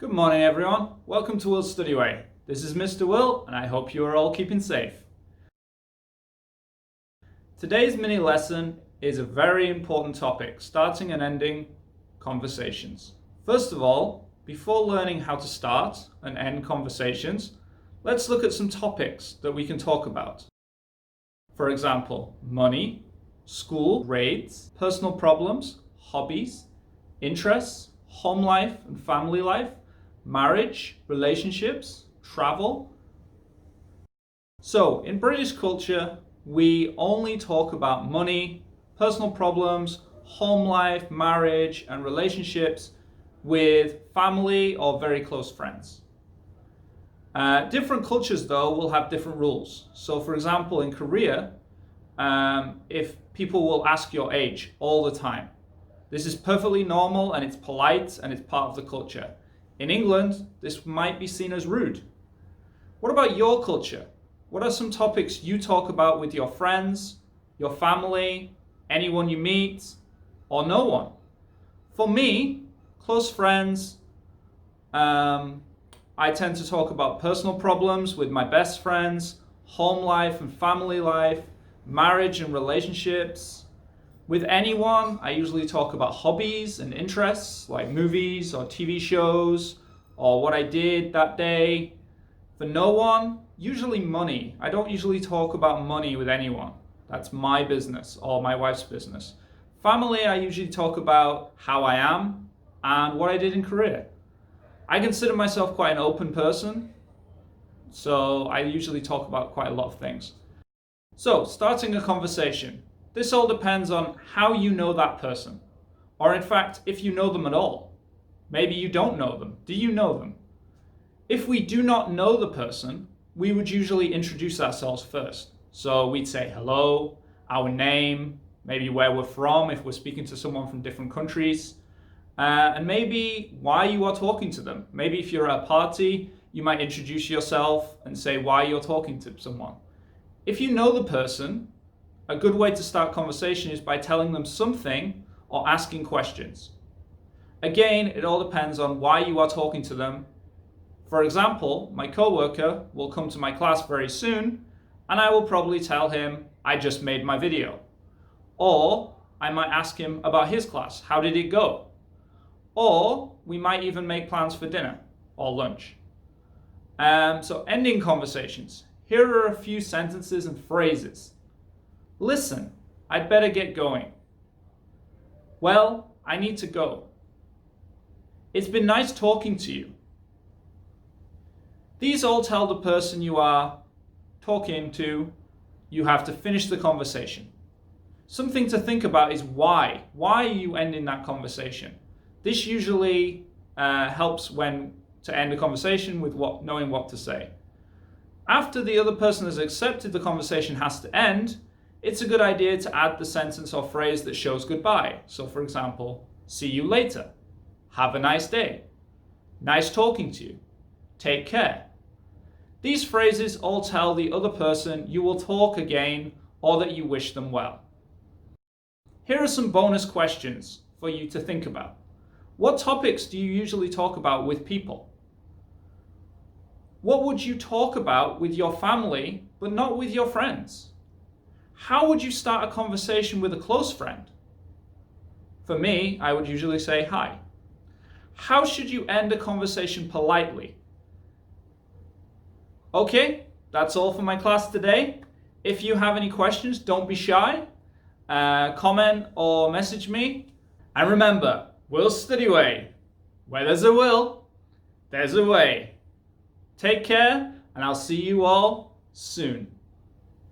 Good morning everyone, welcome to Will's Study Way. This is Mr. Will and I hope you are all keeping safe. Today's mini lesson is a very important topic, starting and ending conversations. First of all, before learning how to start and end conversations, let's look at some topics that we can talk about. For example, money, school, grades, personal problems, hobbies, interests, home life and family life, marriage, relationships, travel. So in British culture, we only talk about money, personal problems, home life, marriage, and relationships with family or very close friends. Different cultures though will have different rules. So for example, in Korea, if people will ask your age all the time, this is perfectly normal and it's polite and it's part of the culture. In England, this might be seen as rude. What about your culture? What are some topics you talk about with your friends, your family, anyone you meet, or no one? For me, close friends, I tend to talk about personal problems with my best friends, home life and family life, marriage and relationships. With anyone, I usually talk about hobbies and interests like movies or TV shows or what I did that day. For no one, usually money. I don't usually talk about money with anyone. That's my business or my wife's business. Family, I usually talk about how I am and what I did in Korea. I consider myself quite an open person, so I usually talk about quite a lot of things. So, starting a conversation. This all depends on how you know that person, or in fact, if you know them at all. Maybe you don't know them. Do you know them? If we do not know the person, we would usually introduce ourselves first. So we'd say hello, our name, maybe where we're from if we're speaking to someone from different countries, and maybe why you are talking to them. Maybe if you're at a party, you might introduce yourself and say why you're talking to someone. If you know the person, a good way to start conversation is by telling them something or asking questions. Again, it all depends on why you are talking to them. For example, my coworker will come to my class very soon and I will probably tell him I just made my video. Or I might ask him about his class. How did it go? Or we might even make plans for dinner or lunch. So ending conversations. Here are a few sentences and phrases. Listen, I'd better get going. Well, I need to go. It's been nice talking to you. These all tell the person you are talking to you have to finish the conversation. Something to think about is why. Why are you ending that conversation? This usually helps to end a conversation with knowing what to say. After the other person has accepted the conversation has to end, it's a good idea to add the sentence or phrase that shows goodbye. So for example, see you later. Have a nice day. Nice talking to you. Take care. These phrases all tell the other person you will talk again or that you wish them well. Here are some bonus questions for you to think about. What topics do you usually talk about with people? What would you talk about with your family but not with your friends? How would you start a conversation with a close friend? For me, I would usually say hi. How should you end a conversation politely? Okay, that's all for my class today. If you have any questions, don't be shy. Comment or message me. And remember, Will's Study Way. Where there's a will, there's a way. Take care, and I'll see you all soon.